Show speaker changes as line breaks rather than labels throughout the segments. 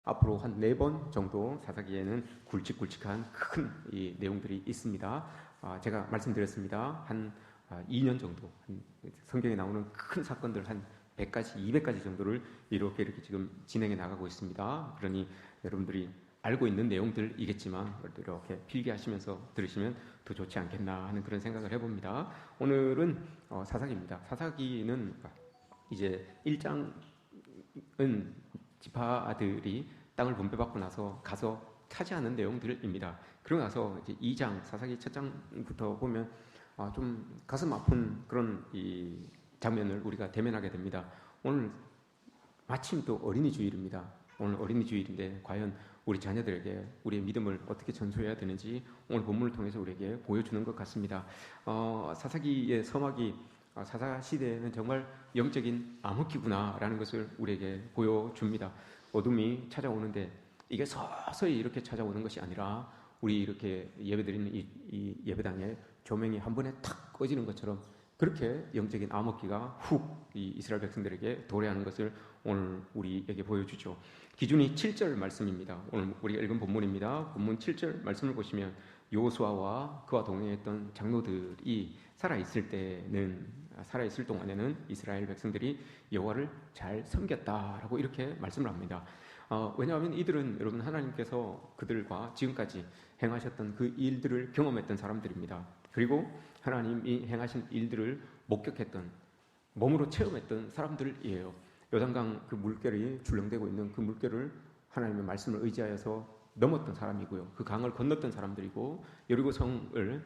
앞으로 한 4번 정도 사사기에는 굵직굵직한 큰 이 내용들이 있습니다. 제가 말씀드렸습니다. 한 2년 정도 성경에 나오는 큰 사건들 한 100가지, 200가지 정도를 이렇게 지금 진행해 나가고 있습니다. 그러니 여러분들이 알고 있는 내용들이겠지만 이렇게 필기하시면서 들으시면 더 좋지 않겠나 하는 그런 생각을 해봅니다. 오늘은 사사기입니다. 사사기는 이제 1장은 지파들이 땅을 분배받고 나서 가서 차지하는 내용들입니다. 그러고 나서 이제 2장, 사사기 첫 장부터 보면 좀 가슴 아픈 그런 이 장면을 우리가 대면하게 됩니다. 오늘 마침 또 어린이 주일입니다. 오늘 어린이 주일인데 과연 우리 자녀들에게 우리의 믿음을 어떻게 전수해야 되는지 오늘 본문을 통해서 우리에게 보여주는 것 같습니다. 사사기의 서막이 사사 시대에는 정말 영적인 암흑기구나라는 것을 우리에게 보여줍니다. 어둠이 찾아오는데 이게 서서히 이렇게 찾아오는 것이 아니라 우리 이렇게 예배드리는 이 예배당에 조명이 한 번에 탁 꺼지는 것처럼 그렇게 영적인 암흑기가 훅 이 이스라엘 백성들에게 도래하는 것을 오늘 우리에게 보여주죠. 기준이 7절 말씀입니다. 오늘 우리가 읽은 본문입니다. 본문 7절 말씀을 보시면 여호수아와 그와 동행했던 장로들이 살아있을 동안에는 이스라엘 백성들이 여호와를 잘 섬겼다라고 이렇게 말씀을 합니다. 왜냐하면 이들은 여러분 하나님께서 그들과 지금까지 행하셨던 그 일들을 경험했던 사람들입니다. 그리고 하나님이 행하신 일들을 목격했던, 몸으로 체험했던 사람들이에요. 요단강 그 물결이 줄렁대고 있는 그 물결을 하나님의 말씀을 의지하여서 넘었던 사람이고요. 그 강을 건넜던 사람들이고 여리고성을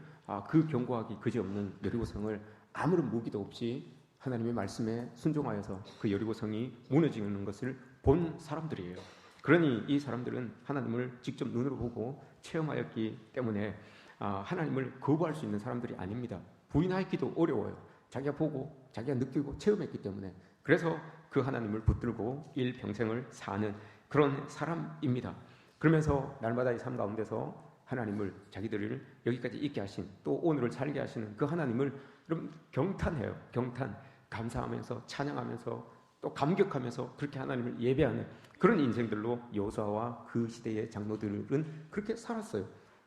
그 견고하기 그지없는 여리고성을 아무런 무기도 없이 하나님의 말씀에 순종하여서 그 여리고성이 무너지는 것을 본 사람들이에요. 그러니 이 사람들은 하나님을 직접 눈으로 보고 체험하였기 때문에 하나님을 거부할 수 있는 사람들이 아닙니다. 부인하기도 어려워요. 자기가 보고 자기가 느끼고 체험했기 때문에. 그래서 그 하나님을 붙들고 일평생을 사는 그런 사람입니다. 그러면서 날마다 이 삶 가운데서 하나님을, 자기들을 여기까지 있게 하신, 또 오늘을 살게 하시는 그 하나님을 여러분 경탄해요. 경탄, 감사하면서 찬양하면서 또 감격하면서 그렇게 하나님을 예배하는 그런 인생들로 여호수아와 그 시대의 장로들은 그렇게 살았어요.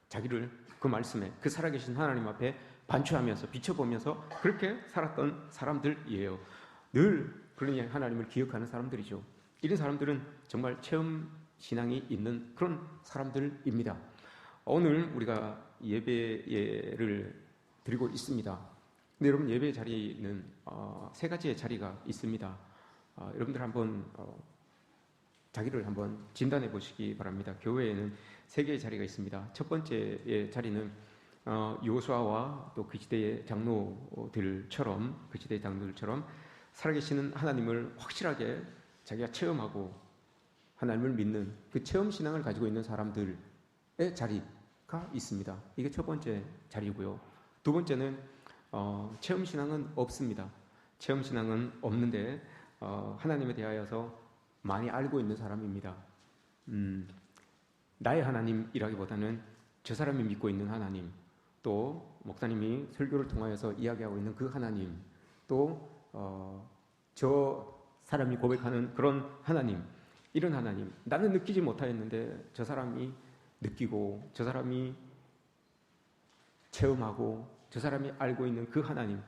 자기를 그 말씀에, 그 살아계신 하나님 앞에 반추하면서 비춰보면서 그렇게 살았던 사람들이에요. 늘 그러니 하나님을 기억하는 사람들이죠. 이런 사람들은 정말 체험 신앙이 있는 그런 사람들입니다. 오늘 우리가 예배를 드리고 있습니다. 근데 여러분, 예배 자리는 3가지의 자리가 있습니다. 여러분들 한번 자기를 한번 진단해 보시기 바랍니다. 교회에는 3개의 자리가 있습니다. 첫 번째의 자리는 여호수아와 또 그 시대의 장로들처럼 살아계시는 하나님을 확실하게 자기가 체험하고 하나님을 믿는 그 체험 신앙을 가지고 있는 사람들의 자리가 있습니다. 이게 첫 번째 자리고요. 두 번째는 체험 신앙은 없습니다. 체험 신앙은 없는데 하나님에 대하여서 많이 알고 있는 사람입니다. 나의 하나님이라기보다는 저 사람이 믿고 있는 하나님, 또 목사님이 설교를 통하여서 이야기하고 있는 그 하나님, 또 저 사람이 고백하는 그런 하나님, 이런 하나님, 나는 느끼지 못하였는데 저 사람이 느끼고 저 사람이 체험하고 저 사람이 알고 있는 그 하나님.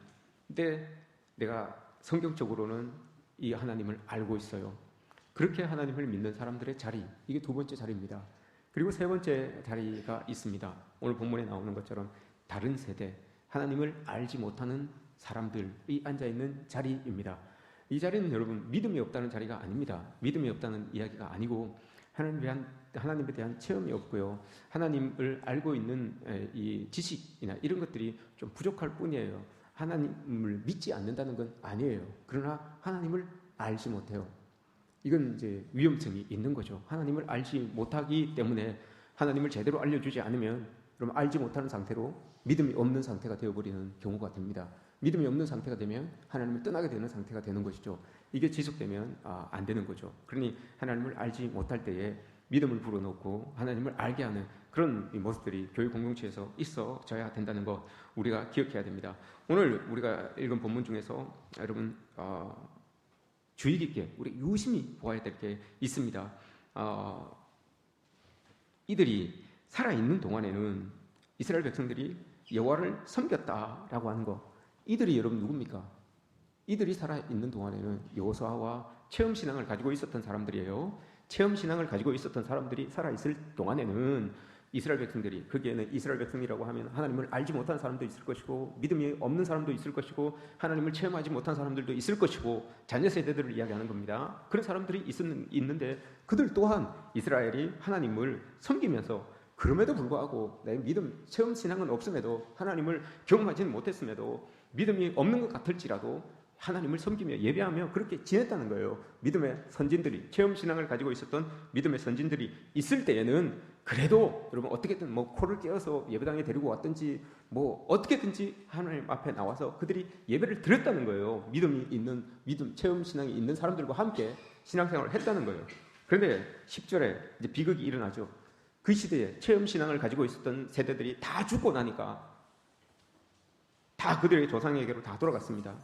근데 내가 성경적으로는 이 하나님을 알고 있어요. 그렇게 하나님을 믿는 사람들의 자리, 이게 두 번째 자리입니다. 그리고 세 번째 자리가 있습니다. 오늘 본문에 나오는 것처럼 다른 세대, 하나님을 알지 못하는 사람들이 앉아있는 자리입니다. 이 자리는 여러분 믿음이 없다는 자리가 아닙니다. 믿음이 없다는 이야기가 아니고 하나님에 대한 체험이 없고요. 하나님을 알고 있는 이 지식이나 이런 것들이 좀 부족할 뿐이에요. 하나님을 믿지 않는다는 건 아니에요. 그러나 하나님을 알지 못해요. 이건 이제 위험성이 있는 거죠. 하나님을 알지 못하기 때문에 하나님을 제대로 알려주지 않으면 그럼 알지 못하는 상태로 믿음이 없는 상태가 되어버리는 경우가 됩니다. 믿음이 없는 상태가 되면 하나님을 떠나게 되는 상태가 되는 것이죠. 이게 지속되면 안 되는 거죠. 그러니 하나님을 알지 못할 때에 믿음을 불어넣고 하나님을 알게 하는 그런 모습들이 교회 공동체에서 있어져야 된다는 것 우리가 기억해야 됩니다. 오늘 우리가 읽은 본문 중에서 여러분 주의 깊게 우리 유심히 보아야 될 게 있습니다. 이들이 살아있는 동안에는 이스라엘 백성들이 여호와를 섬겼다라고 하는 거, 이들이 여러분 누굽니까? 이들이 살아있는 동안에는 여호수아와 체험신앙을 가지고 있었던 사람들이에요. 체험신앙을 가지고 있었던 사람들이 살아있을 동안에는 이스라엘 백성들이, 거기에는 이스라엘 백성이라고 하면 하나님을 알지 못한 사람도 있을 것이고 믿음이 없는 사람도 있을 것이고 하나님을 체험하지 못한 사람들도 있을 것이고 자녀 세대들을 이야기하는 겁니다. 그런 사람들이 있는데 그들 또한 이스라엘이 하나님을 섬기면서 그럼에도 불구하고 내 믿음, 체험신앙은 없음에도 하나님을 경험하지는 못했음에도 믿음이 없는 것 같을지라도 하나님을 섬기며 예배하며 그렇게 지냈다는 거예요. 믿음의 선진들이, 체험신앙을 가지고 있었던 믿음의 선진들이 있을 때에는 그래도 여러분 어떻게든 뭐 코를 꿰어서 예배당에 데리고 왔든지 뭐 어떻게든지 하나님 앞에 나와서 그들이 예배를 드렸다는 거예요. 믿음이 있는, 믿음, 체험신앙이 있는 사람들과 함께 신앙생활을 했다는 거예요. 그런데 10절에 이제 비극이 일어나죠. 그 시대에 체험신앙을 가지고 있었던 세대들이 다 죽고 나니까 다 그들의 조상에게로 다 돌아갔습니다.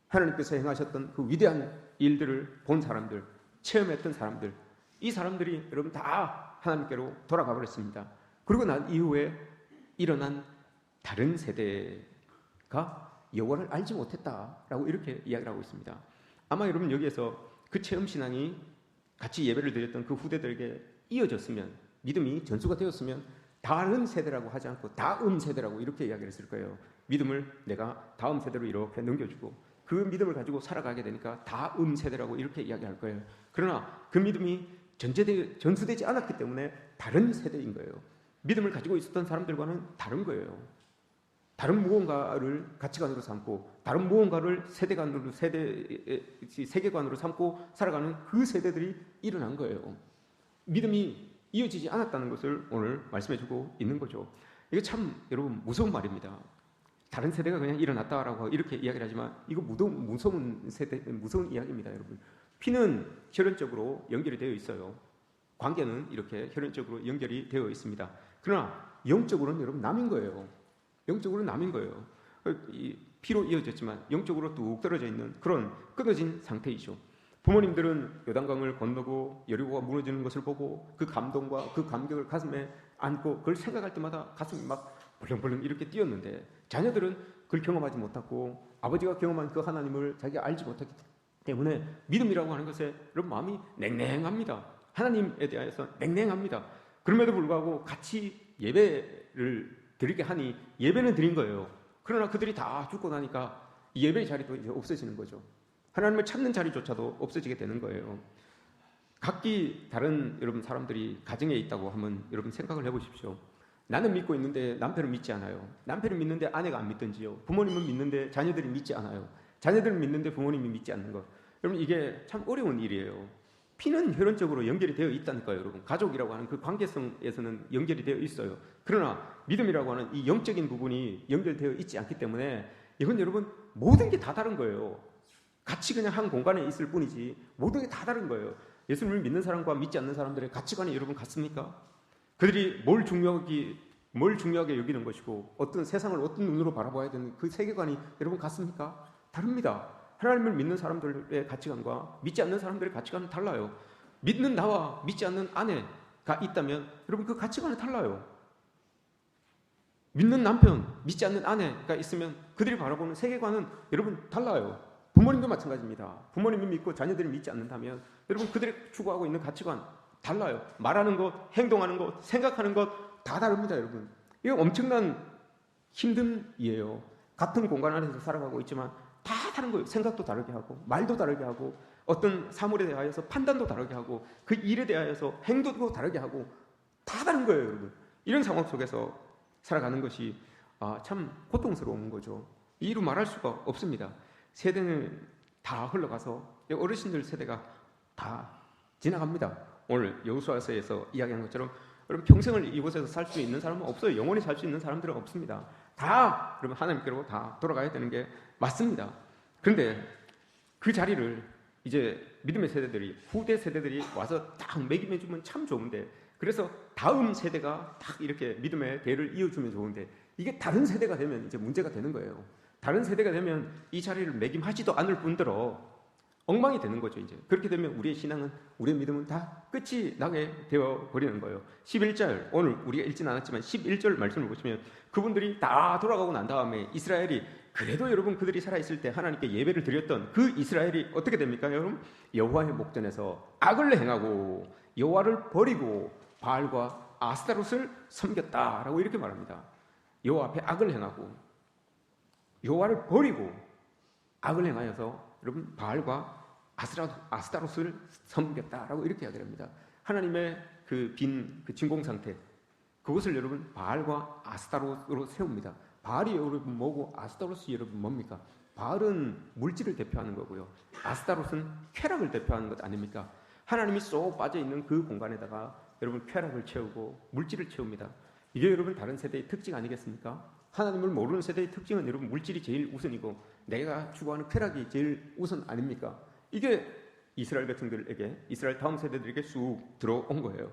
하나님께서 행하셨던 그 위대한 일들을 본 사람들, 체험했던 사람들, 이 사람들이 여러분 다 하나님께로 돌아가 버렸습니다. 그리고 난 이후에 일어난 다른 세대가 여호와를 알지 못했다라고 이렇게 이야기를 하고 있습니다. 아마 여러분 여기에서 그 체험신앙이 같이 예배를 드렸던 그 후대들에게 이어졌으면, 믿음이 전수가 되었으면 다른 세대라고 하지 않고 다음 세대라고 이렇게 이야기를 했을 거예요. 믿음을 내가 다음 세대로 이렇게 넘겨주고 그 믿음을 가지고 살아가게 되니까 다음 세대라고 이렇게 이야기할 거예요. 그러나 그 믿음이 전수되지 않았기 때문에 다른 세대인 거예요. 믿음을 가지고 있었던 사람들과는 다른 거예요. 다른 무언가를 가치관으로 삼고 다른 무언가를 세계관으로 삼고 살아가는 그 세대들이 일어난 거예요. 믿음이 이어지지 않았다는 것을 오늘 말씀해주고 있는 거죠. 이게 참 여러분 무서운 말입니다. 다른 세대가 그냥 일어났다라고 이렇게 이야기를 하지만 이거 무서운 이야기입니다, 여러분. 피는 혈연적으로 연결이 되어 있어요. 관계는 이렇게 혈연적으로 연결이 되어 있습니다. 그러나 영적으로는 여러분 남인 거예요. 영적으로는 남인 거예요. 이 피로 이어졌지만 영적으로 뚝 떨어져 있는 그런 끊어진 상태이죠. 부모님들은 요단강을 건너고 여리고가 무너지는 것을 보고 그 감동과 그 감격을 가슴에 안고 그걸 생각할 때마다 가슴이 막 벌렁벌렁 이렇게 뛰었는데 자녀들은 그걸 경험하지 못하고 아버지가 경험한 그 하나님을 자기가 알지 못했기 때문에 믿음이라고 하는 것에 여러분 마음이 냉랭합니다. 하나님에 대해서 냉랭합니다. 그럼에도 불구하고 같이 예배를 드리게 하니 예배는 드린 거예요. 그러나 그들이 다 죽고 나니까 예배의 자리도 이제 없어지는 거죠. 하나님을 찾는 자리조차도 없어지게 되는 거예요. 각기 다른 여러분 사람들이 가정에 있다고 하면 여러분 생각을 해보십시오. 나는 믿고 있는데 남편은 믿지 않아요. 남편은 믿는데 아내가 안 믿든지요. 부모님은 믿는데 자녀들이 믿지 않아요. 자녀들은 믿는데 부모님이 믿지 않는 것. 여러분 이게 참 어려운 일이에요. 피는 혈연적으로 연결이 되어 있다니까요, 여러분. 가족이라고 하는 그 관계성에서는 연결이 되어 있어요. 그러나 믿음이라고 하는 이 영적인 부분이 연결되어 있지 않기 때문에 이건 여러분 모든 게 다 다른 거예요. 같이 그냥 한 공간에 있을 뿐이지 모든 게 다 다른 거예요. 예수님을 믿는 사람과 믿지 않는 사람들의 가치관이 여러분 같습니까? 그들이 뭘 중요하게 여기는 것이고 어떤 세상을 어떤 눈으로 바라봐야 되는 그 세계관이 여러분 같습니까? 다릅니다. 하나님을 믿는 사람들의 가치관과 믿지 않는 사람들의 가치관은 달라요. 믿는 나와 믿지 않는 아내가 있다면 여러분 그 가치관이 달라요. 믿는 남편, 믿지 않는 아내가 있으면 그들이 바라보는 세계관은 여러분 달라요. 부모님도 마찬가지입니다. 부모님이 믿고 자녀들이 믿지 않는다면 여러분 그들이 추구하고 있는 가치관 달라요. 말하는 것, 행동하는 것, 생각하는 것 다 다릅니다, 여러분. 이거 엄청난 힘든 일이에요. 같은 공간 안에서 살아가고 있지만 다 다른 거예요. 생각도 다르게 하고 말도 다르게 하고 어떤 사물에 대하여서 판단도 다르게 하고 그 일에 대하여서 행동도 다르게 하고 다 다른 거예요, 여러분. 이런 상황 속에서 살아가는 것이 참 고통스러운 거죠. 이루 말할 수가 없습니다. 세대는 다 흘러가서 어르신들 세대가 다 지나갑니다. 오늘 여호수아서에서 이야기한 것처럼 여러분 평생을 이곳에서 살 수 있는 사람은 없어요. 영원히 살 수 있는 사람들은 없습니다. 다 여러분 하나님께로 다 돌아가야 되는 게 맞습니다. 그런데 그 자리를 이제 믿음의 세대들이, 후대 세대들이 와서 딱 매김해주면 참 좋은데, 그래서 다음 세대가 딱 이렇게 믿음의 대를 이어주면 좋은데 이게 다른 세대가 되면 이제 문제가 되는 거예요. 다른 세대가 되면 이 자리를 매김하지도 않을 뿐더러 엉망이 되는 거죠. 이제 그렇게 되면 우리의 신앙은, 우리의 믿음은 다 끝이 나게 되어 버리는 거예요. 11절, 오늘 우리가 읽지는 않았지만 11절 말씀을 보시면 그분들이 다 돌아가고 난 다음에 이스라엘이, 그래도 여러분 그들이 살아있을 때 하나님께 예배를 드렸던 그 이스라엘이 어떻게 됩니까? 여러분, 여호와의 목전에서 악을 행하고 여호와를 버리고 바알과 아스타롯을 섬겼다라고 이렇게 말합니다. 여호와 앞에 악을 행하고 여호와를 버리고 악을 행하여서 여러분 바알과 아스타롯을 섬겼다라고 이렇게 이야기를 합니다. 하나님의 그 진공 상태, 그것을 여러분 바알과 아스타롯으로 세웁니다. 바알이 여러분 뭐고 아스타롯이 여러분 뭡니까? 바알은 물질을 대표하는 거고요. 아스타롯은 쾌락을 대표하는 것 아닙니까? 하나님이 쏙 빠져 있는 그 공간에다가 여러분 쾌락을 채우고 물질을 채웁니다. 이게 여러분 다른 세대의 특징 아니겠습니까? 하나님을 모르는 세대의 특징은 여러분 물질이 제일 우선이고 내가 추구하는 쾌락이 제일 우선 아닙니까? 이게 이스라엘 백성들에게, 이스라엘 다음 세대들에게 쑥 들어온 거예요.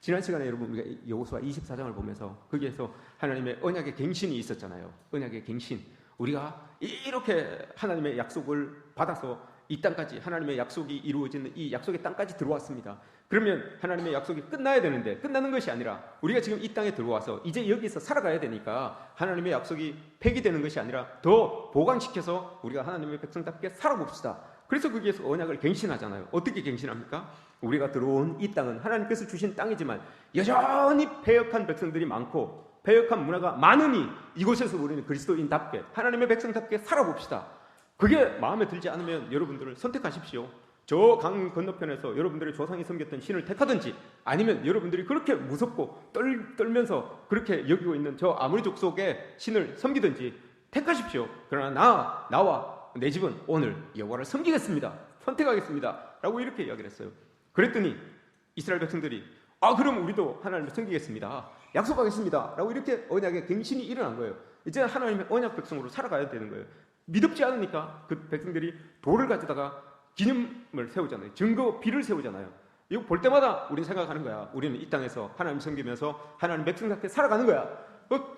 지난 시간에 여러분 우리가 여호수아 24장을 보면서 거기에서 하나님의 언약의 갱신이 있었잖아요. 언약의 갱신. 우리가 이렇게 하나님의 약속을 받아서 이 땅까지, 하나님의 약속이 이루어지는 이 약속의 땅까지 들어왔습니다. 그러면 하나님의 약속이 끝나야 되는데 끝나는 것이 아니라 우리가 지금 이 땅에 들어와서 이제 여기서 살아가야 되니까 하나님의 약속이 폐기되는 것이 아니라 더 보강시켜서 우리가 하나님의 백성답게 살아봅시다. 그래서 거기에서 언약을 갱신하잖아요. 어떻게 갱신합니까? 우리가 들어온 이 땅은 하나님께서 주신 땅이지만 여전히 패역한 백성들이 많고 패역한 문화가 많으니 이곳에서 우리는 그리스도인답게, 하나님의 백성답게 살아봅시다. 그게 마음에 들지 않으면 여러분들을 선택하십시오. 저 강 건너편에서 여러분들의 조상이 섬겼던 신을 택하든지, 아니면 여러분들이 그렇게 무섭고 떨면서 그렇게 여기고 있는 저 아모리족 속의 신을 섬기든지 택하십시오. 그러나 나와 내 집은 오늘 여호와를 섬기겠습니다. 선택하겠습니다. 라고 이렇게 이야기를 했어요. 그랬더니 이스라엘 백성들이 그럼 우리도 하나님을 섬기겠습니다. 약속하겠습니다. 라고 이렇게 언약의 갱신이 일어난 거예요. 이제 하나님의 언약 백성으로 살아가야 되는 거예요. 믿음지 않으니까 그 백성들이 돌을 가져다가 기념을 세우잖아요. 증거 비를 세우잖아요. 이거 볼 때마다 우리는 생각하는 거야. 우리는 이 땅에서 하나님 섬기면서 하나님 백성답게 살아가는 거야.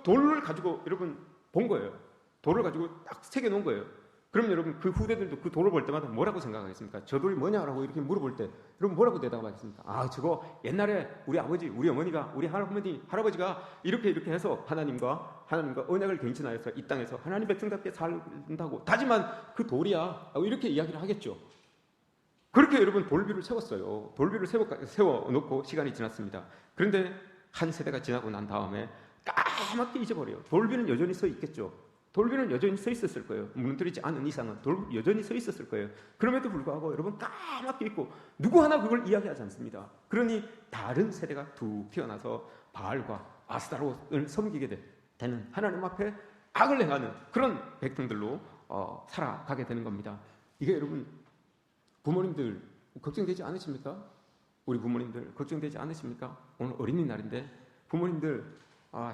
돌을 가지고 여러분 본 거예요. 돌을 가지고 딱 새겨놓은 거예요. 그럼 여러분 그 후대들도 그 돌을 볼 때마다 뭐라고 생각하겠습니까? 저 돌이 뭐냐라고 이렇게 물어볼 때 여러분 뭐라고 대답하겠습니까? 저거 옛날에 우리 아버지, 우리 어머니가, 우리 할머니, 할아버지가 이렇게 해서 하나님과 언약을 갱신하여서 이 땅에서 하나님 백성답게 살린다고 다짐한 그 돌이야 라고 이렇게 이야기를 하겠죠. 그렇게 여러분 돌비를 세웠어요. 돌비를 세워놓고 시간이 지났습니다. 그런데 한 세대가 지나고 난 다음에 까맣게 잊어버려요. 돌비는 여전히 서 있겠죠. 돌비는 여전히 서 있었을 거예요. 무너뜨리지 않은 이상은 여전히 서 있었을 거예요. 그럼에도 불구하고 여러분 까맣게 있고 누구 하나 그걸 이야기하지 않습니다. 그러니 다른 세대가 툭 튀어나서 바알과 아스타롯을 섬기게 되는, 하나님 앞에 악을 행하는 그런 백성들로 살아가게 되는 겁니다. 이게 여러분 부모님들 걱정되지 않으십니까? 우리 부모님들 걱정되지 않으십니까? 오늘 어린이날인데 부모님들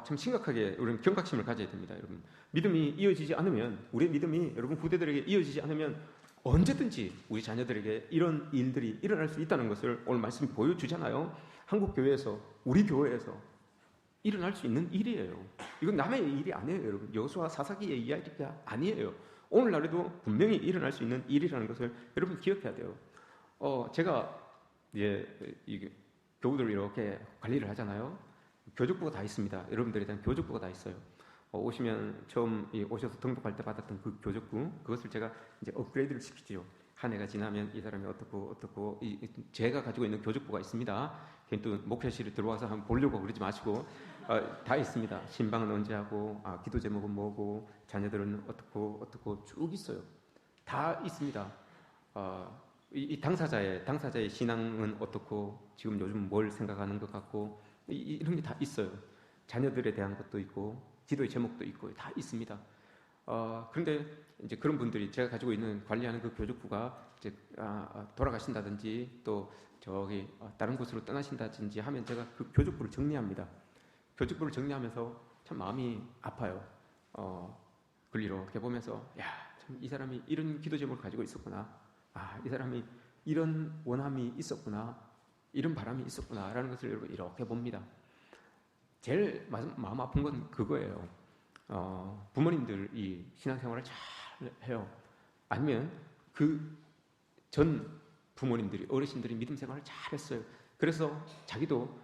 참 심각하게 우리는 경각심을 가져야 됩니다. 여러분 믿음이 이어지지 않으면, 우리의 믿음이 여러분 후대들에게 이어지지 않으면 언제든지 우리 자녀들에게 이런 일들이 일어날 수 있다는 것을 오늘 말씀이 보여주잖아요. 한국 교회에서, 우리 교회에서 일어날 수 있는 일이에요. 이건 남의 일이 아니에요. 여러분 여호수아 사사기의 이야기가 아니에요. 오늘날에도 분명히 일어날 수 있는 일이라는 것을 여러분 기억해야 돼요. 제가 이게 교우들 이렇게 관리를 하잖아요. 교족부가 다 있습니다. 여러분들에 대한 교족부가 다 있어요. 오시면 처음 오셔서 등록할 때 받았던 그 교족부, 그것을 제가 이제 업그레이드를 시키죠. 한 해가 지나면 이 사람이 어떻고 제가 가지고 있는 교족부가 있습니다. 괜히 또 목회실에 들어와서 한번 보려고 그러지 마시고 다 있습니다. 신방은 언제 하고, 기도 제목은 뭐고, 자녀들은 어떻고 쭉 있어요. 다 있습니다. 이 당사자의 신앙은 어떻고, 지금 요즘 뭘 생각하는 것 같고, 이런 게 다 있어요. 자녀들에 대한 것도 있고, 기도의 제목도 있고, 다 있습니다. 그런데 이제 그런 분들이 제가 가지고 있는 관리하는 그 교족부가 이제 돌아가신다든지 또 저기 다른 곳으로 떠나신다든지 하면 제가 그 교족부를 정리합니다. 교족부를 정리하면서 참 마음이 아파요. 그걸 이렇게 보면서 참 이 사람이 이런 기도 제목을 가지고 있었구나. 이 사람이 이런 원함이 있었구나. 이런 바람이 있었구나라는 것을 여러분 이렇게 봅니다. 제일 마음 아픈 건 그거예요. 부모님들이 신앙생활을 잘 해요. 아니면 그 전 부모님들이, 어르신들이 믿음 생활을 잘했어요. 그래서 자기도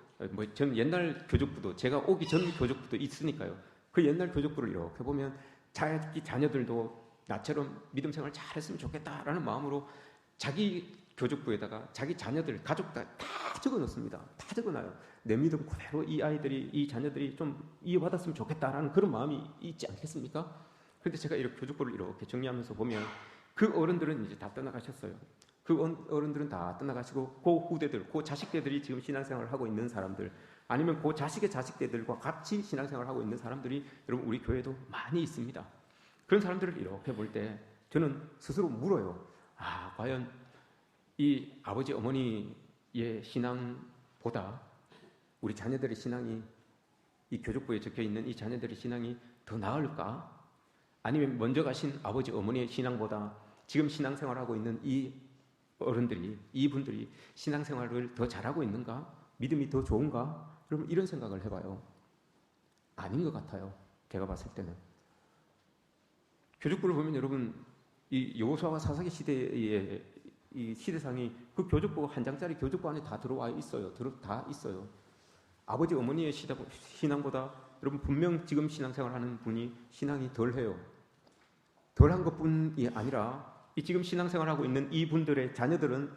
전 옛날 교족부도, 제가 오기 전 교족부도 있으니까요. 그 옛날 교족부를 이렇게 보면 자기 자녀들도 나처럼 믿음 생활 잘했으면 좋겠다라는 마음으로 자기 교족부에다가 자기 자녀들, 가족 다 적어 놓습니다. 다 적어 놔요. 내 믿음 그대로 이 아이들이, 이 자녀들이 좀 이어받았으면 좋겠다라는 그런 마음이 있지 않겠습니까? 그런데 제가 이렇게 교족부를 이렇게 정리하면서 보면 그 어른들은 이제 다 떠나가셨어요. 그 어른들은 다 떠나가시고 그 후대들, 그 자식대들이 지금 신앙생활을 하고 있는 사람들, 아니면 그 자식의 자식대들과 같이 신앙생활을 하고 있는 사람들이 여러분 우리 교회도 많이 있습니다. 그런 사람들을 이렇게 볼 때 저는 스스로 물어요. 과연 이 아버지 어머니의 신앙보다 우리 자녀들의 신앙이, 이 교족부에 적혀있는 이 자녀들의 신앙이 더 나을까? 아니면 먼저 가신 아버지 어머니의 신앙보다 지금 신앙생활하고 있는 이 어른들이, 이분들이 신앙생활을 더 잘하고 있는가? 믿음이 더 좋은가? 여러분 이런 생각을 해봐요. 아닌 것 같아요. 제가 봤을 때는. 교족부를 보면 여러분 이 여호수아와 사사기 시대의 이 시대상이 그 교족부 한 장짜리 교족부 안에 다 들어와 있어요. 다 있어요. 아버지 어머니의 신앙보다 여러분 분명 지금 신앙생활하는 분이 신앙이 덜해요. 덜한 것뿐이 아니라 이 지금 신앙생활하고 있는 이분들의 자녀들은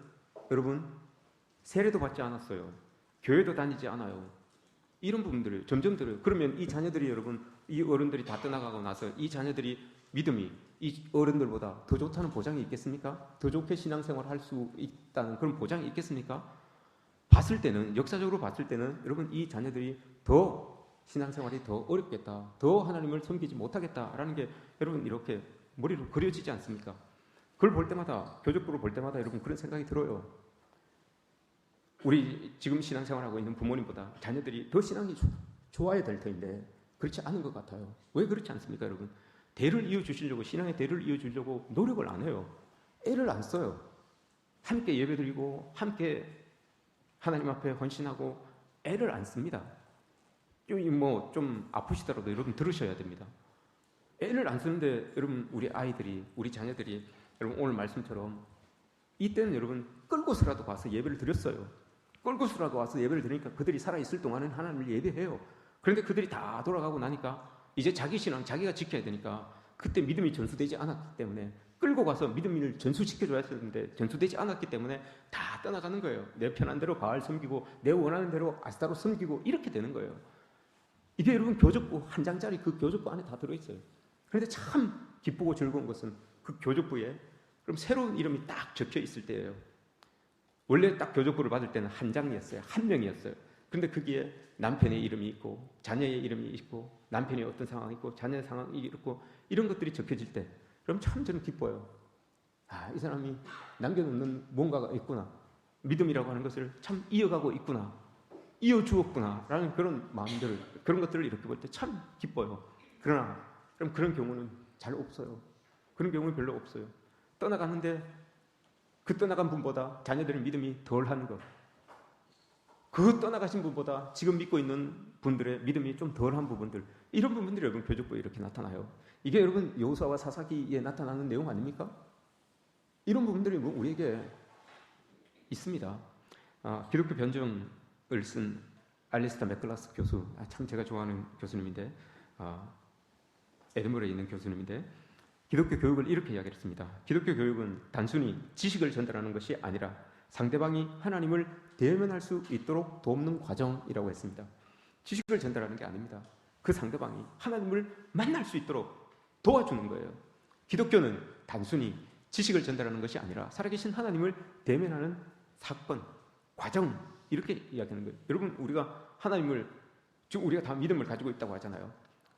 여러분 세례도 받지 않았어요. 교회도 다니지 않아요. 이런 부분들을 점점 들어요. 그러면 이 자녀들이, 여러분 이 어른들이 다 떠나가고 나서 이 자녀들이 믿음이 이 어른들보다 더 좋다는 보장이 있겠습니까? 더 좋게 신앙생활을 할 수 있다는 그런 보장이 있겠습니까? 봤을 때는, 역사적으로 봤을 때는 여러분 이 자녀들이 더 신앙생활이 더 어렵겠다, 더 하나님을 섬기지 못하겠다라는 게 여러분 이렇게 머리로 그려지지 않습니까? 그걸 볼 때마다, 교족부를 볼 때마다 여러분 그런 생각이 들어요. 우리 지금 신앙생활하고 있는 부모님보다 자녀들이 더 신앙이 좋아야 될 터인데 그렇지 않은 것 같아요. 왜 그렇지 않습니까, 여러분? 대를 이어주시려고, 신앙의 대를 이어주려고 노력을 안 해요. 애를 안 써요. 함께 예배드리고 함께 하나님 앞에 헌신하고 애를 안 씁니다. 좀 아프시더라도 여러분 들으셔야 됩니다. 애를 안 쓰는데 여러분 우리 아이들이, 우리 자녀들이 여러분 오늘 말씀처럼 이때는 여러분 끌고서라도 와서 예배를 드렸어요. 끌고서라도 와서 예배를 드리니까 그들이 살아있을 동안은 하나님을 예배해요. 그런데 그들이 다 돌아가고 나니까 이제 자기 신앙 자기가 지켜야 되니까 그때 믿음이 전수되지 않았기 때문에, 끌고 가서 믿음을 전수시켜줘야 했는데 전수되지 않았기 때문에 다 떠나가는 거예요. 내 편한 대로 바알 섬기고 내 원하는 대로 아스타로 섬기고 이렇게 되는 거예요. 이게 여러분 교족부 한 장짜리 그 교족부 안에 다 들어있어요. 그런데 참 기쁘고 즐거운 것은 그 교족부에 그럼 새로운 이름이 딱 적혀 있을 때예요. 원래 딱 교족부를 받을 때는 한 장이었어요. 한 명이었어요. 그런데 거기에 남편의 이름이 있고 자녀의 이름이 있고 남편이 어떤 상황이 있고 자녀의 상황이 있고 이런 것들이 적혀질 때 그럼 참 저는 기뻐요. 이 사람이 남겨놓는 뭔가가 있구나. 믿음이라고 하는 것을 참 이어가고 있구나. 이어주었구나. 라는 그런 마음들, 그런 것들을 이렇게 볼 때 참 기뻐요. 그러나 그럼 그런 경우는 잘 없어요. 그런 경우는 별로 없어요. 떠나가는데 그 떠나간 분보다 자녀들의 믿음이 덜한 것. 그 떠나가신 분보다 지금 믿고 있는 분들의 믿음이 좀 덜한 부분들, 이런 부분들이 여러분 교족부에 이렇게 나타나요. 이게 여러분 여호수아와 사사기에 나타나는 내용 아닙니까? 이런 부분들이 우리에게 있습니다. 기독교 변증을 쓴 알리스타 맥글라스 교수, 참 제가 좋아하는 교수님인데, 에드머러에 있는 교수님인데, 기독교 교육을 이렇게 이야기했습니다. 기독교 교육은 단순히 지식을 전달하는 것이 아니라 상대방이 하나님을 대면할 수 있도록 돕는 과정이라고 했습니다. 지식을 전달하는 게 아닙니다. 그 상대방이 하나님을 만날 수 있도록 도와주는 거예요. 기독교는 단순히 지식을 전달하는 것이 아니라 살아계신 하나님을 대면하는 사건, 과정, 이렇게 이야기하는 거예요. 여러분, 우리가 하나님을, 지금 우리가 다 믿음을 가지고 있다고 하잖아요.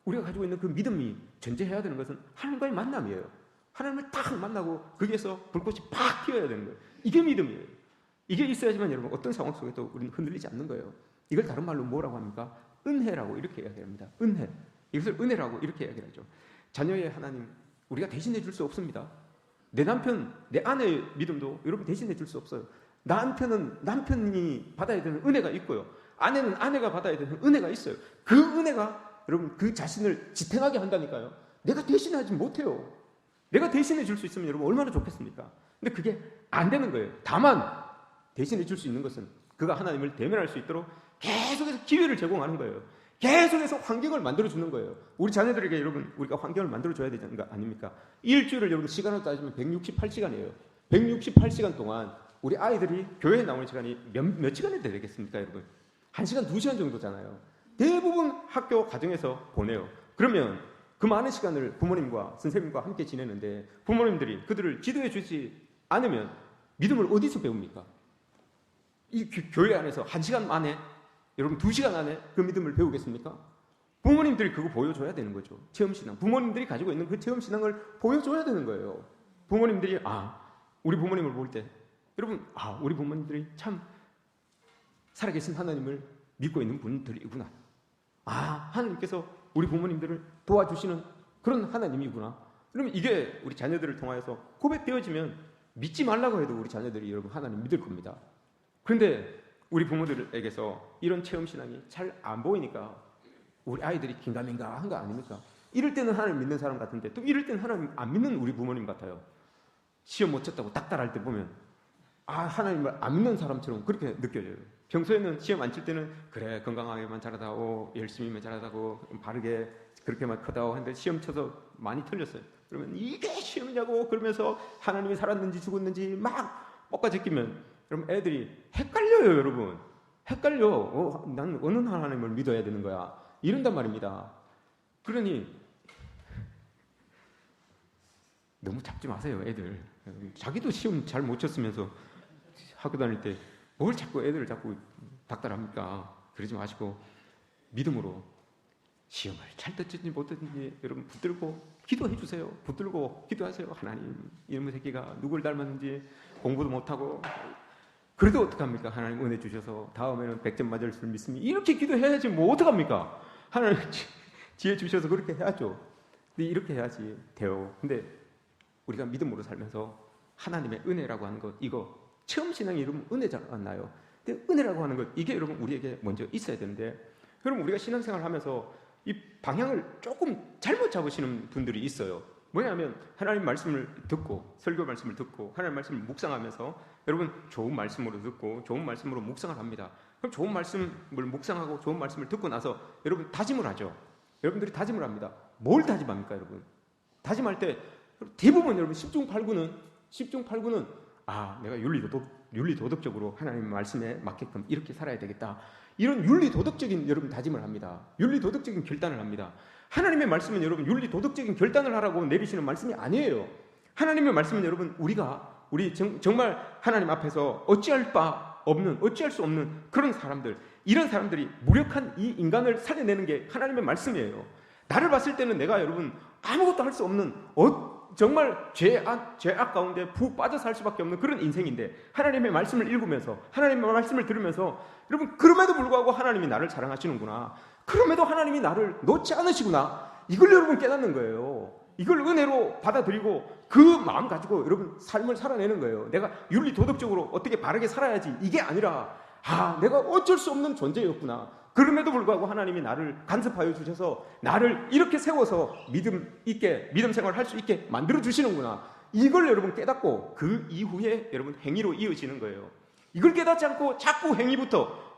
우리가 가지고 있는 그 믿음이 전제해야 되는 것은 하나님과의 만남이에요. 하나님을 딱 만나고 거기에서 불꽃이 팍 튀어야 되는 거예요. 이게 믿음이에요. 이게 있어야지만 여러분 어떤 상황 속에도 우리는 흔들리지 않는 거예요. 이걸 다른 말로 뭐라고 합니까? 은혜라고 이렇게 이야기합니다. 은혜. 이것을 은혜라고 이렇게 이야기하죠. 자녀의 하나님, 우리가 대신해 줄 수 없습니다. 내 남편, 내 아내의 믿음도 여러분 대신해 줄 수 없어요. 남편은 남편이 받아야 되는 은혜가 있고요. 아내는 아내가 받아야 되는 은혜가 있어요. 그 은혜가 여러분 그 자신을 지탱하게 한다니까요. 내가 대신하지 못해요. 내가 대신해 줄 수 있으면 여러분 얼마나 좋겠습니까? 근데 그게 안 되는 거예요. 다만 대신해 줄 수 있는 것은 그가 하나님을 대면할 수 있도록 계속해서 기회를 제공하는 거예요. 계속해서 환경을 만들어주는 거예요. 우리 자녀들에게 여러분 우리가 환경을 만들어줘야 되는 거 아닙니까? 일주일을 여러분 시간으로 따지면 168시간이에요. 168시간 동안 우리 아이들이 교회에 나오는 시간이 몇 시간이 되겠습니까 여러분? 1시간, 2시간 정도잖아요. 대부분 학교 과정에서 보내요. 그러면 그 많은 시간을 부모님과 선생님과 함께 지내는데 부모님들이 그들을 지도해 주지 않으면 믿음을 어디서 배웁니까? 이 교회 안에서 1시간 안에 여러분 2시간 안에 그 믿음을 배우겠습니까? 부모님들이 그거 보여줘야 되는 거죠. 체험신앙. 부모님들이 가지고 있는 그 체험신앙을 보여줘야 되는 거예요. 부모님들이 우리 부모님을 볼 때 여러분 우리 부모님들이 참 살아계신 하나님을 믿고 있는 분들이구나. 하나님께서 우리 부모님들을 도와주시는 그런 하나님이구나. 그러면 이게 우리 자녀들을 통하여서 고백되어지면 믿지 말라고 해도 우리 자녀들이 여러분 하나님 믿을 겁니다. 그런데 우리 부모들에게서 이런 체험신앙이 잘 안 보이니까 우리 아이들이 긴가민가한 거 아닙니까? 이럴 때는 하나님 믿는 사람 같은데 또 이럴 때는 하나님 안 믿는 우리 부모님 같아요. 시험 못 쳤다고 딱딱할 때 보면 하나님을 안 믿는 사람처럼 그렇게 느껴져요. 평소에는 시험 안 칠 때는 그래 건강하게만 잘하다오 열심히만 잘하다고 바르게 그렇게만 크다오 하는데 시험 쳐서 많이 틀렸어요. 그러면 이게 시험이냐고 그러면서 하나님이 살았는지 죽었는지 막 뻑가제끼면 여러분 애들이 헷갈려요. 여러분 헷갈려. 난 어느 하나님을 믿어야 되는 거야 이런단 말입니다. 그러니 너무 잡지 마세요. 애들 자기도 시험 잘 못 쳤으면서 학교 다닐 때 뭘 자꾸 애들을 자꾸 닥달합니까? 그러지 마시고 믿음으로 시험을 잘 떴든지 못 떴든지 여러분 붙들고 기도해 주세요. 붙들고 기도하세요. 하나님 이놈의 새끼가 누굴 닮았는지 공부도 못하고 그래도 어떡합니까? 하나님 은혜 주셔서 다음에는 100점 맞을 줄 믿습니 이렇게 기도해야지 뭐 어떡합니까? 하나님 지혜 주셔서 그렇게 해야죠. 근데 이렇게 해야지 돼요. 근데 우리가 믿음으로 살면서 하나님의 은혜라고 하는 것 이거 체험신앙이 여러분 은혜잖아요. 근데 은혜라고 하는 것 이게 여러분 우리에게 먼저 있어야 되는데 여러분 우리가 신앙생활을 하면서 이 방향을 조금 잘못 잡으시는 분들이 있어요. 뭐냐면 하나님 말씀을 듣고 설교 말씀을 듣고 하나님 말씀을 묵상하면서 여러분 좋은 말씀으로 듣고 좋은 말씀으로 묵상을 합니다. 그럼 좋은 말씀을 묵상하고 좋은 말씀을 듣고 나서 여러분 다짐을 하죠. 여러분들이 다짐을 합니다. 뭘 다짐합니까 여러분? 다짐할 때 대부분 여러분 10중 8구는 내가 윤리도덕적으로 하나님 말씀에 맞게끔 이렇게 살아야 되겠다. 이런 윤리도덕적인 여러분 다짐을 합니다. 윤리도덕적인 결단을 합니다. 하나님의 말씀은 여러분 윤리도덕적인 결단을 하라고 내리시는 말씀이 아니에요. 하나님의 말씀은 여러분 우리 정말 하나님 앞에서 어찌할 수 없는 그런 사람들, 이런 사람들이 무력한 이 인간을 살려내는 게 하나님의 말씀이에요. 나를 봤을 때는 내가 여러분 아무것도 할 수 없는 정말 죄악 가운데 푹 빠져 살 수밖에 없는 그런 인생인데 하나님의 말씀을 읽으면서 하나님의 말씀을 들으면서 여러분 그럼에도 불구하고 하나님이 나를 사랑하시는구나. 그럼에도 하나님이 나를 놓지 않으시구나. 이걸 여러분 깨닫는 거예요. 이걸 은혜로 받아들이고 그 마음 가지고 여러분 삶을 살아내는 거예요. 내가 윤리도덕적으로 어떻게 바르게 살아야지 이게 아니라 내가 어쩔 수 없는 존재였구나. 그럼에도 불구하고 하나님이 나를 간섭하여 주셔서 나를 이렇게 세워서 믿음 생활을 할 수 있게 만들어 주시는구나. 이걸 여러분 깨닫고 그 이후에 여러분 행위로 이어지는 거예요. 이걸 깨닫지 않고 자꾸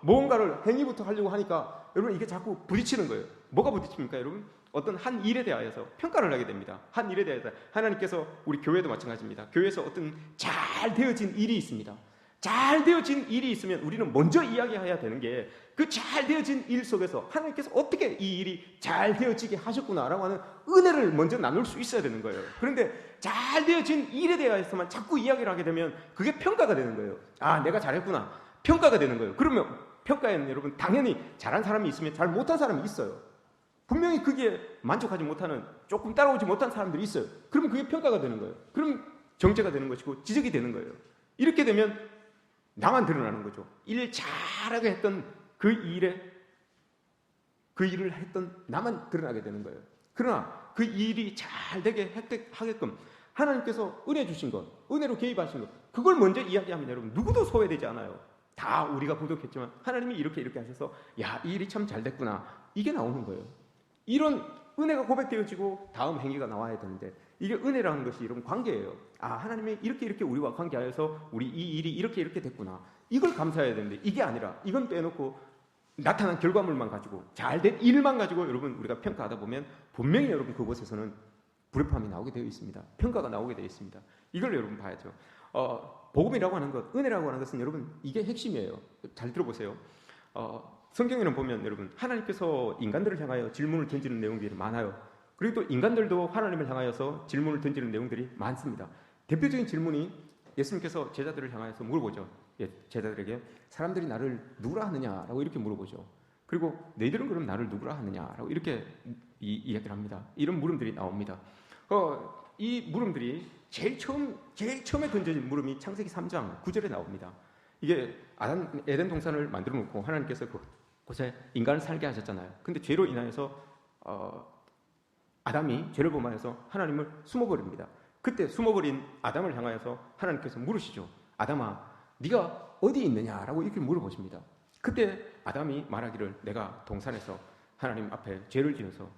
뭔가를 행위부터 하려고 하니까 여러분 이게 자꾸 부딪히는 거예요. 뭐가 부딪힙니까 여러분? 어떤 한 일에 대하여서 평가를 하게 됩니다. 한 일에 대해서 하나님께서 우리 교회도 마찬가지입니다. 교회에서 어떤 잘 되어진 일이 있습니다. 잘 되어진 일이 있으면 우리는 먼저 이야기해야 되는 게 그 잘 되어진 일 속에서 하나님께서 어떻게 이 일이 잘 되어지게 하셨구나라고 하는 은혜를 먼저 나눌 수 있어야 되는 거예요. 그런데 잘 되어진 일에 대해서만 자꾸 이야기를 하게 되면 그게 평가가 되는 거예요. 내가 잘했구나. 평가가 되는 거예요. 그러면 평가에는 여러분 당연히 잘한 사람이 있으면 잘 못한 사람이 있어요. 분명히 그게 만족하지 못하는 조금 따라오지 못한 사람들이 있어요. 그러면 그게 평가가 되는 거예요. 그럼 정죄가 되는 것이고 지적이 되는 거예요. 이렇게 되면 나만 드러나는 거죠. 일 잘하게 했던 그 일을 했던 나만 드러나게 되는 거예요. 그러나 그 일이 잘 되게 하게끔 하나님께서 은혜 주신 것, 은혜로 개입하신 것, 그걸 먼저 이야기하면 여러분 누구도 소외되지 않아요. 다 우리가 부족했지만 하나님이 이렇게 하셔서 이 일이 참 잘 됐구나. 이게 나오는 거예요. 이런 은혜가 고백되어지고 다음 행위가 나와야 되는데 이게 은혜라는 것이 여러분 관계예요. 하나님이 이렇게 우리와 관계하여서 우리 이 일이 이렇게 됐구나. 이걸 감사해야 되는데 이게 아니라 이건 빼놓고 나타난 결과물만 가지고 잘된 일만 가지고 여러분 우리가 평가하다 보면 분명히 여러분 그곳에서는 불협화음이 나오게 되어 있습니다. 평가가 나오게 되어 있습니다. 이걸 여러분 봐야죠. 복음이라고 하는 것, 은혜라고 하는 것은 여러분 이게 핵심이에요. 잘 들어보세요. 성경에는 보면 여러분 하나님께서 인간들을 향하여 질문을 던지는 내용들이 많아요. 그리고 또 인간들도 하나님을 향하여서 질문을 던지는 내용들이 많습니다. 대표적인 질문이 예수님께서 제자들을 향하여서 물어보죠. 제자들에게 사람들이 나를 누구라 하느냐라고 이렇게 물어보죠. 그리고 너희들은 그럼 나를 누구라 하느냐라고 이렇게 이야기를 합니다. 이런 물음들이 나옵니다. 이 물음들이 제일 처음에 던져진 물음이 창세기 3장 9절에 나옵니다. 이게 에덴 동산을 만들어 놓고 하나님께서 그곳에 인간을 살게 하셨잖아요. 근데 죄로 인하여서 아담이 죄를 범하여서 하나님을 숨어버립니다. 그때 숨어버린 아담을 향하여서 하나님께서 물으시죠. 아담아, 네가 어디 있느냐라고 이렇게 물어보십니다. 그때 아담이 말하기를 내가 동산에서 하나님 앞에 죄를 지어서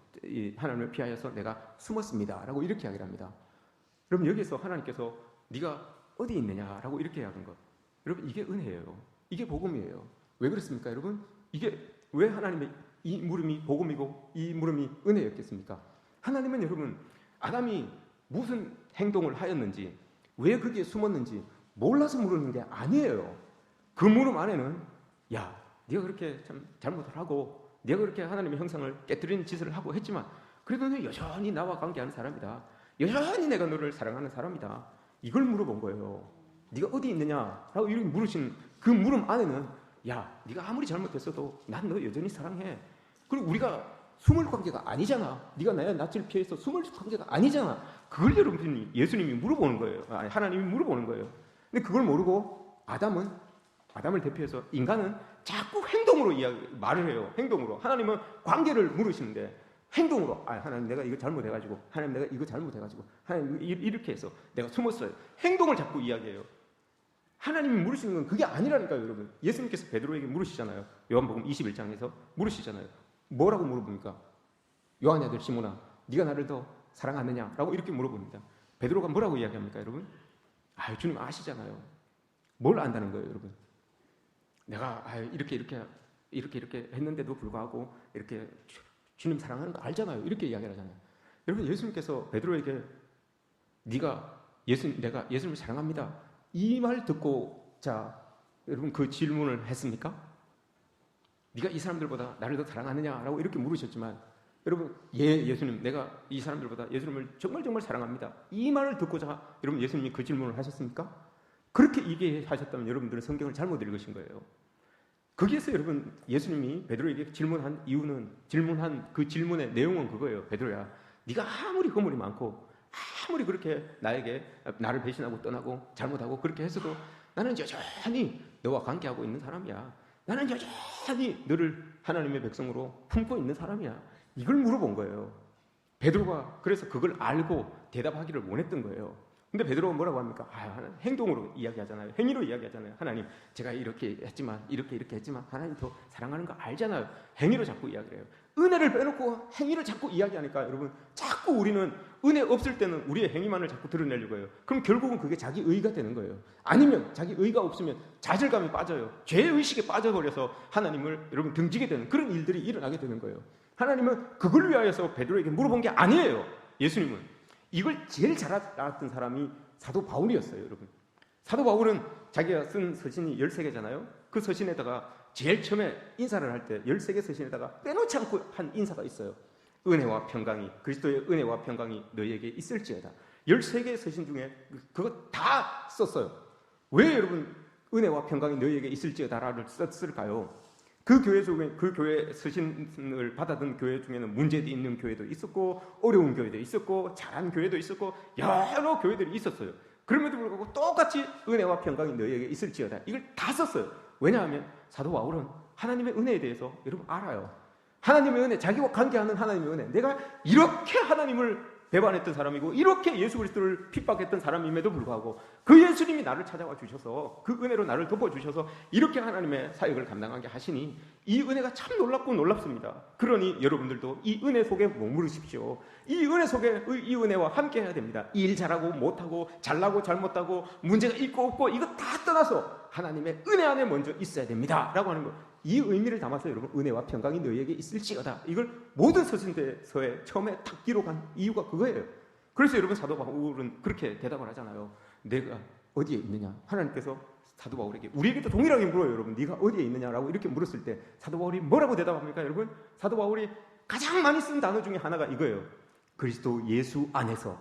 하나님을 피하여서 내가 숨었습니다라고 이렇게 이야기를 합니다. 그럼 여기서 하나님께서 네가 어디 있느냐라고 이렇게 이야기한 것. 여러분 이게 은혜예요. 이게 복음이에요. 왜 그렇습니까, 여러분? 이게 왜 하나님의 이 물음이 복음이고 이 물음이 은혜였겠습니까? 하나님은 여러분 아담이 무슨 행동을 하였는지 왜 거기에 숨었는지 몰라서 물으는 게 아니에요. 그 물음 안에는 야, 네가 그렇게 참 잘못을 하고 네가 그렇게 하나님의 형상을 깨뜨리는 짓을 하고 했지만 그래도 너 여전히 나와 관계하는 사람이다. 여전히 내가 너를 사랑하는 사람이다. 이걸 물어본 거예요. 네가 어디 있느냐라고 이렇게 물으신 그 물음 안에는 야, 네가 아무리 잘못했어도 난 너 여전히 사랑해. 그리고 우리가 숨을 관계가 아니잖아. 네가 나의 낯을 피해서 숨을 관계가 아니잖아. 그걸 여러분이 예수님이 물어보는 거예요. 하나님이 물어보는 거예요. 근데 그걸 모르고 아담을 대표해서 인간은 자꾸 행동으로 말을 해요. 행동으로. 하나님은 관계를 물으시는데 행동으로 하나님 내가 이거 잘못해가지고 하나님 내가 이거 잘못해가지고 하나님 이렇게 해서 내가 숨었어요. 행동을 자꾸 이야기해요. 하나님이 물으시는 건 그게 아니라니까요, 여러분. 예수님께서 베드로에게 물으시잖아요. 요한복음 21장에서 물으시잖아요. 뭐라고 물어봅니까? 요한의 아들 시몬아, 네가 나를 더 사랑하느냐라고 이렇게 물어봅니다. 베드로가 뭐라고 이야기합니까, 여러분? 주님 아시잖아요. 뭘 안다는 거예요, 여러분? 내가 이렇게 했는데도 불구하고 이렇게 주님 사랑하는 거 알잖아요. 이렇게 이야기를 하잖아요. 여러분, 예수님께서 베드로에게 내가 예수님을 사랑합니다. 이 말 듣고 여러분 그 질문을 했습니까? 네가 이 사람들보다 나를 더 사랑하느냐라고 이렇게 물으셨지만 여러분, 예수님, 내가 이 사람들보다 예수님을 정말 사랑합니다. 이 말을 듣고자 여러분 예수님이 그 질문을 하셨습니까? 그렇게 얘기하셨다면 여러분들은 성경을 잘못 읽으신 거예요. 거기에서 여러분 예수님이 베드로에게 질문한 그 질문의 내용은 그거예요. 베드로야, 네가 아무리 허물이 많고 아무리 그렇게 나를 배신하고 떠나고 잘못하고 그렇게 했어도 나는 여전히 너와 관계하고 있는 사람이야. 나는 여전히 너를 하나님의 백성으로 품고 있는 사람이야. 이걸 물어본 거예요. 베드로가 그래서 그걸 알고 대답하기를 원했던 거예요. 근데 베드로가 뭐라고 합니까? 행동으로 이야기하잖아요. 행위로 이야기하잖아요. 하나님, 제가 이렇게 했지만 하나님 더 사랑하는 거 알잖아요. 행위로 자꾸 이야기를 해요. 은혜를 빼놓고 행위를 자꾸 이야기하니까 여러분 자꾸 우리는 은혜 없을 때는 우리의 행위만을 자꾸 드러내려고 해요. 그럼 결국은 그게 자기 의가 되는 거예요. 아니면 자기 의가 없으면 좌절감이 빠져요. 죄의식에 빠져버려서 하나님을 여러분 등지게 되는 그런 일들이 일어나게 되는 거예요. 하나님은 그걸 위하여서 베드로에게 물어본 게 아니에요. 예수님은 이걸 제일 잘 알았던 사람이 사도 바울이었어요. 여러분, 사도 바울은 자기가 쓴 서신이 13개잖아요. 그 서신에다가 제일 처음에 인사를 할 때 13개 서신에다가 빼놓지 않고 한 인사가 있어요. 은혜와 평강이, 그리스도의 은혜와 평강이 너희에게 있을지어다. 13개의 서신 중에 그거 다 썼어요. 왜 여러분 은혜와 평강이 너희에게 있을지어다를 썼을까요? 그 교회 서신을 받아든 교회 중에는 문제도 있는 교회도 있었고 어려운 교회도 있었고 잘한 교회도 있었고 여러 교회들이 있었어요. 그럼에도 불구하고 똑같이 은혜와 평강이 너희에게 있을지어다. 이걸 다 썼어요. 왜냐하면 사도 바울은 하나님의 은혜에 대해서 여러분 알아요. 하나님의 은혜, 자기와 관계하는 하나님의 은혜. 내가 이렇게 하나님을 배반했던 사람이고 이렇게 예수 그리스도를 핍박했던 사람임에도 불구하고 그 예수님이 나를 찾아와 주셔서 그 은혜로 나를 덮어주셔서 이렇게 하나님의 사역을 감당하게 하시니 이 은혜가 참 놀랍고 놀랍습니다. 그러니 여러분들도 이 은혜 속에 머무르십시오. 이 은혜 속에 이 은혜와 함께 해야 됩니다. 일 잘하고 못하고 잘나고 잘못하고 문제가 있고 없고 이거 다 떠나서 하나님의 은혜 안에 먼저 있어야 됩니다 라고 하는 거, 이 의미를 담아서 여러분 은혜와 평강이 너희에게 있을지어다, 이걸 모든 서신서에 처음에 딱 기록한 이유가 그거예요. 그래서 여러분 사도 바울은 그렇게 대답을 하잖아요. 내가 어디에 있느냐, 하나님께서 사도 바울에게, 우리에게도 동일하게 물어요. 여러분 네가 어디에 있느냐라고 이렇게 물었을 때 사도 바울이 뭐라고 대답합니까? 여러분 사도 바울이 가장 많이 쓴 단어 중에 하나가 이거예요. 그리스도 예수 안에서,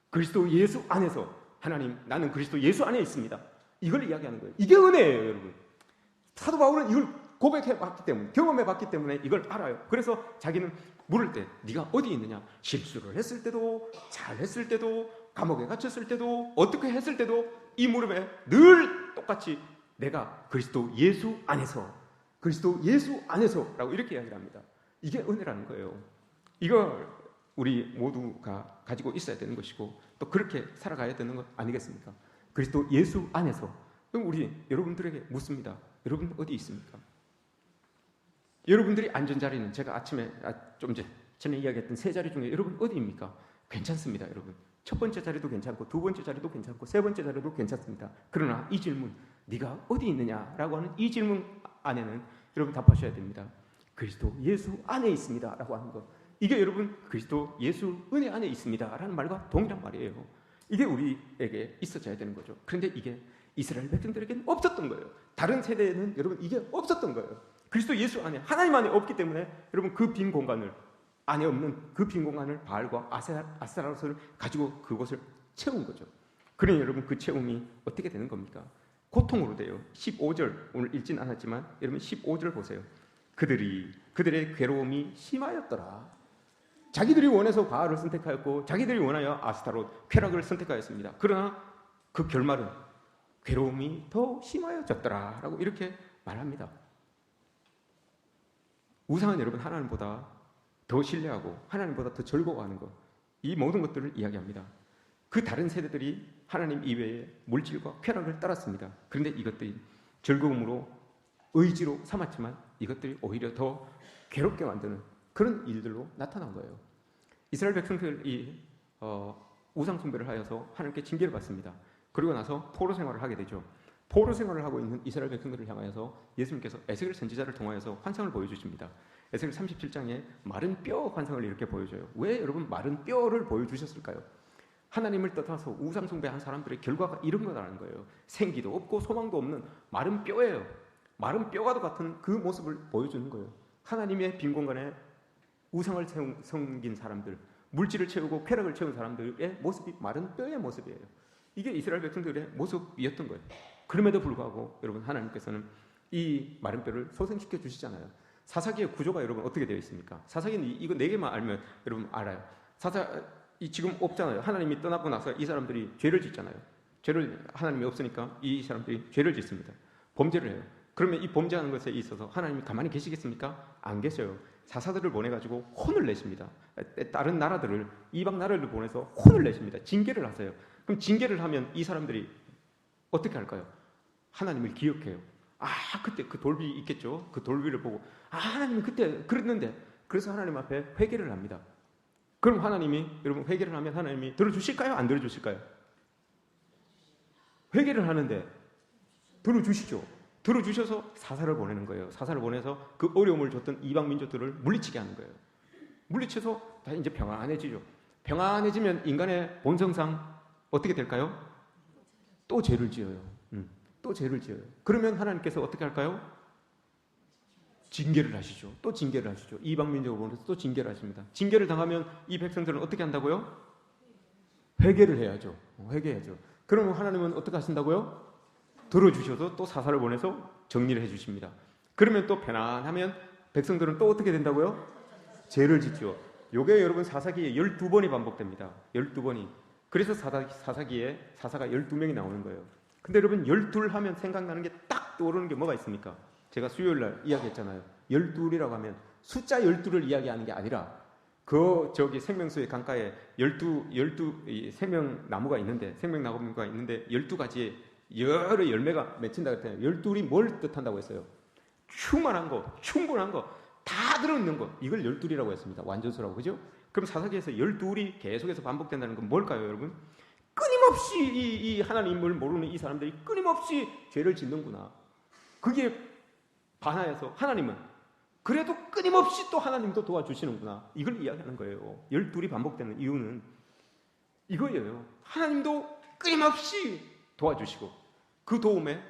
그리스도 예수 안에서, 하나님 나는 그리스도 예수 안에 있습니다, 이걸 이야기하는 거예요. 이게 은혜예요. 여러분 사도 바울은 이걸 고백해봤기 때문에, 경험해봤기 때문에 이걸 알아요. 그래서 자기는 물을 때 네가 어디 있느냐, 실수를 했을 때도 잘했을 때도 감옥에 갇혔을 때도 어떻게 했을 때도 이 물음에 늘 똑같이 내가 그리스도 예수 안에서, 그리스도 예수 안에서라고 이렇게 이야기를 합니다. 이게 은혜라는 거예요. 이걸 우리 모두가 가지고 있어야 되는 것이고 또 그렇게 살아가야 되는 것 아니겠습니까? 그리스도 예수 안에서. 그럼 우리 여러분들에게 묻습니다. 여러분 어디 있습니까? 여러분들이 앉은 자리는 제가 아침에 좀 전에 이야기했던 세 자리 중에 여러분 어디입니까? 괜찮습니다. 여러분 첫 번째 자리도 괜찮고 두 번째 자리도 괜찮고 세 번째 자리도 괜찮습니다. 그러나 이 질문, 네가 어디 있느냐라고 하는 이 질문 안에는 여러분 답하셔야 됩니다. 그리스도 예수 안에 있습니다 라고 하는 것, 이게 여러분 그리스도 예수 은혜 안에 있습니다 라는 말과 동일한 말이에요. 이게 우리에게 있어져야 되는 거죠. 그런데 이게 이스라엘 백성들에게는 없었던 거예요. 다른 세대에는 여러분 이게 없었던 거예요. 그리스도 예수 안에, 하나님 안에 없기 때문에 여러분 그 빈 공간을, 안에 없는 그 빈 공간을 바알과 아스타로스를 가지고 그곳을 채운 거죠. 그러니 여러분 그 채움이 어떻게 되는 겁니까? 고통으로 돼요. 15절 오늘 읽진 않았지만 여러분 15절 보세요. 그들의 괴로움이 심하였더라. 자기들이 원해서 바알을 선택하였고 자기들이 원하여 아스타롯 쾌락을 선택하였습니다. 그러나 그 결말은 괴로움이 더 심하여졌더라 라고 이렇게 말합니다. 우상은 여러분 하나님보다 더 신뢰하고 하나님보다 더 즐거워하는 것, 이 모든 것들을 이야기합니다. 그 다른 세대들이 하나님 이외의 물질과 쾌락을 따랐습니다. 그런데 이것들이 즐거움으로 의지로 삼았지만 이것들이 오히려 더 괴롭게 만드는 그런 일들로 나타난 거예요. 이스라엘 백성들이 우상 숭배를 하여서 하나님께 징계를 받습니다. 그리고 나서 포로 생활을 하게 되죠. 포로 생활을 하고 있는 이스라엘 백성들을 향하여서 예수님께서 에스겔 선지자를 통하여서 환상을 보여주십니다. 에스겔 37장에 마른 뼈 환상을 이렇게 보여줘요. 왜 여러분 마른 뼈를 보여주셨을까요? 하나님을 떠나서 우상 숭배한 사람들의 결과가 이런 거라는 거예요. 생기도 없고 소망도 없는 마른 뼈예요. 마른 뼈와도 같은 그 모습을 보여주는 거예요. 하나님의 빈 공간에 우상을 섬긴 사람들, 물질을 채우고 쾌락을 채운 사람들의 모습이 마른 뼈의 모습이에요. 이게 이스라엘 백성들의 모습이었던 거예요. 그럼에도 불구하고 여러분 하나님께서는 이 마른 뼈를 소생시켜 주시잖아요. 사사기의 구조가 여러분 어떻게 되어 있습니까? 사사기는 이거 4개만 알면 여러분 알아요. 지금 없잖아요. 하나님이 떠나고 나서 이 사람들이 죄를 짓잖아요. 죄를, 하나님이 없으니까 이 사람들이 죄를 짓습니다. 범죄를 해요. 그러면 이 범죄하는 것에 있어서 하나님이 가만히 계시겠습니까? 안 계셔요. 사사들을 보내가지고 혼을 내십니다. 다른 나라들을, 이방 나라를 보내서 혼을 내십니다. 징계를 하세요. 그럼 징계를 하면 이 사람들이 어떻게 할까요? 하나님을 기억해요. 그때 그 돌비 있겠죠. 그 돌비를 보고 하나님이 그때 그랬는데, 그래서 하나님 앞에 회개를 합니다. 그럼 하나님이, 여러분 회개를 하면 하나님이 들어주실까요? 안 들어주실까요? 회개를 하는데 들어주시죠. 들어주셔서 사사를 보내는 거예요. 사사를 보내서 그 어려움을 줬던 이방 민족들을 물리치게 하는 거예요. 물리쳐서 다 이제 평안해지죠. 평안해지면 인간의 본성상 어떻게 될까요? 또 죄를 지어요. 또 죄를 지어요. 그러면 하나님께서 어떻게 할까요? 징계를 하시죠. 또 징계를 하시죠. 이방 민족을 보내서 또 징계를 하십니다. 징계를 당하면 이 백성들은 어떻게 한다고요? 회개를 해야죠. 회개해야죠. 그러면 하나님은 어떻게 하신다고요? 들어주셔서 또 사사를 보내서 정리를 해주십니다. 그러면 또 편안하면 백성들은 또 어떻게 된다고요? 죄를 짓죠. 요게 여러분 사사기에 12번이 반복됩니다. 12번이. 그래서 사사기에 사사가 12명이 나오는 거예요. 근데 여러분 12 하면 생각나는 게 딱 떠오르는 게 뭐가 있습니까? 제가 수요일 날 이야기했잖아요. 12이라고 하면 숫자 12를 이야기하는 게 아니라 저기 생명수의 강가에 12 이 생명나무가 있는데, 생명나무가 있는데 12가지의 여러 열매가 맺힌다 그랬잖아요. 12이 뭘 뜻한다고 했어요? 충만한 거, 충분한 거, 다 들어있는 거. 이걸 12이라고 했습니다. 완전수라고. 그죠? 그럼 사사기에서 12이 계속해서 반복된다는 건 뭘까요, 여러분? 끊임없이 이 하나님을 모르는 이 사람들이 끊임없이 죄를 짓는구나. 그게 반하여서 하나님은 그래도 끊임없이 또 하나님도 도와주시는구나. 이걸 이야기하는 거예요. 12이 반복되는 이유는 이거예요. 하나님도 끊임없이 도와주시고 그 도움에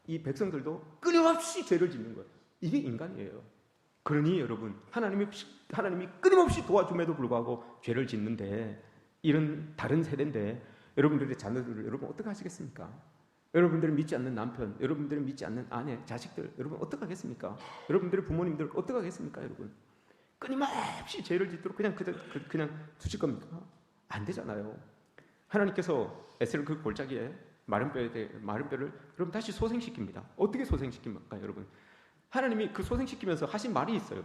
이 백성들도 끊임없이 죄를 짓는 거예요. 이게 인간이에요. 그러니 여러분, 하나님이 끊임없이 도와줌에도 불구하고 죄를 짓는데, 이런 다른 세대인데 여러분들의 자녀들을 여러분 어떻게 하시겠습니까? 여러분들을 믿지 않는 남편, 여러분들을 믿지 않는 아내, 자식들, 여러분 어떻게 하겠습니까? 여러분들의 부모님들 어떻게 하겠습니까, 여러분? 끊임없이 죄를 짓도록 그냥 두실 겁니까? 안 되잖아요. 하나님께서 에스겔 그 골짜기에 마른 뼈를 여러분 다시 소생시킵니다. 어떻게 소생시킵니까, 여러분? 하나님이 그 소생시키면서 하신 말이 있어요.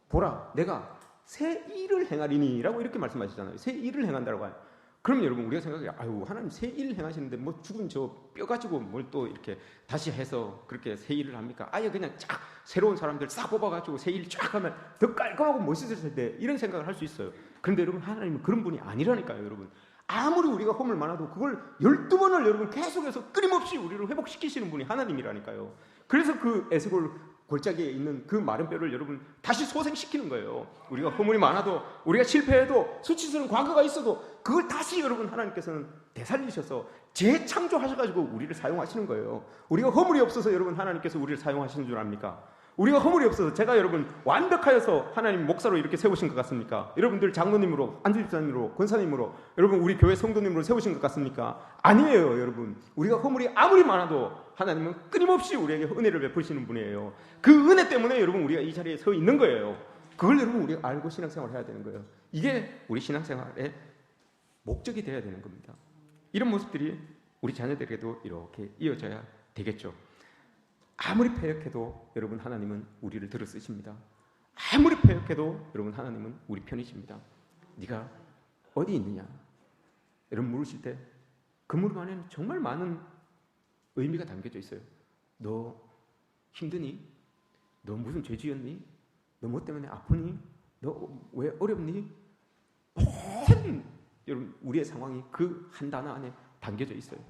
보라, 내가 새 일을 행하리니라고 이렇게 말씀하시잖아요. 새 일을 행한다고 해요. 그럼 여러분 우리가 생각해요. 아유, 하나님 새 일 행하시는데 뭐 죽은 저 뼈 가지고 뭘 또 이렇게 다시 해서 그렇게 새 일을 합니까? 아예 그냥 쫙 새로운 사람들 싹 뽑아가지고 새 일 쫙 하면 더 깔끔하고 멋있을 텐데, 이런 생각을 할 수 있어요. 그런데 여러분, 하나님은 그런 분이 아니라니까요, 여러분. 아무리 우리가 허물 많아도 그걸 12번을 여러분 계속해서 끊임없이 우리를 회복시키시는 분이 하나님이라니까요. 그래서 그 에스겔 골짜기에 있는 그 마른 뼈를 여러분 다시 소생시키는 거예요. 우리가 허물이 많아도, 우리가 실패해도, 수치스러운 과거가 있어도 그걸 다시 여러분 하나님께서는 되살리셔서 재창조하셔가지고 우리를 사용하시는 거예요. 우리가 허물이 없어서 여러분 하나님께서 우리를 사용하시는 줄 압니까? 우리가 허물이 없어서 제가 여러분 완벽하여서 하나님 목사로 이렇게 세우신 것 같습니까? 여러분들 장로님으로, 안주집사님으로, 권사님으로, 여러분 우리 교회 성도님으로 세우신 것 같습니까? 아니에요, 여러분. 우리가 허물이 아무리 많아도 하나님은 끊임없이 우리에게 은혜를 베푸시는 분이에요. 그 은혜 때문에 여러분 우리가 이 자리에 서 있는 거예요. 그걸 여러분 우리가 알고 신앙생활을 해야 되는 거예요. 이게 우리 신앙생활의 목적이 되어야 되는 겁니다. 이런 모습들이 우리 자녀들에게도 이렇게 이어져야 되겠죠. 아무리 패역해도 여러분 하나님은 우리를 들어 쓰십니다. 아무리 패역해도 여러분 하나님은 우리 편이십니다. 네가 어디 있느냐? 여러분 물으실 때 그 물음 안에는 정말 많은 의미가 담겨져 있어요. 너 힘드니? 너 무슨 죄 지었니? 너 뭐 때문에 아프니? 너 왜 어렵니? 모든 여러분 우리의 상황이 그 한 단어 안에 담겨져 있어요.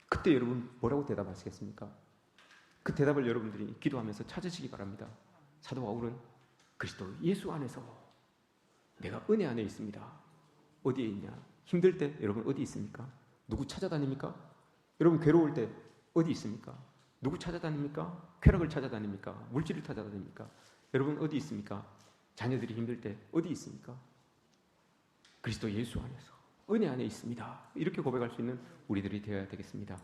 그때 여러분 뭐라고 대답하시겠습니까? 그 대답을 여러분들이 기도하면서 찾으시기 바랍니다. 사도 바울은 그리스도 예수 안에서 내가 은혜 안에 있습니다. 어디에 있냐? 힘들 때 여러분 어디 있습니까? 누구 찾아다닙니까? 여러분 괴로울 때 어디 있습니까? 누구 찾아다닙니까? 쾌락을 찾아다닙니까? 물질을 찾아다닙니까? 여러분 어디 있습니까? 자녀들이 힘들 때 어디 있습니까? 그리스도 예수 안에서 은혜 안에 있습니다. 이렇게 고백할 수 있는 우리들이 되어야 되겠습니다.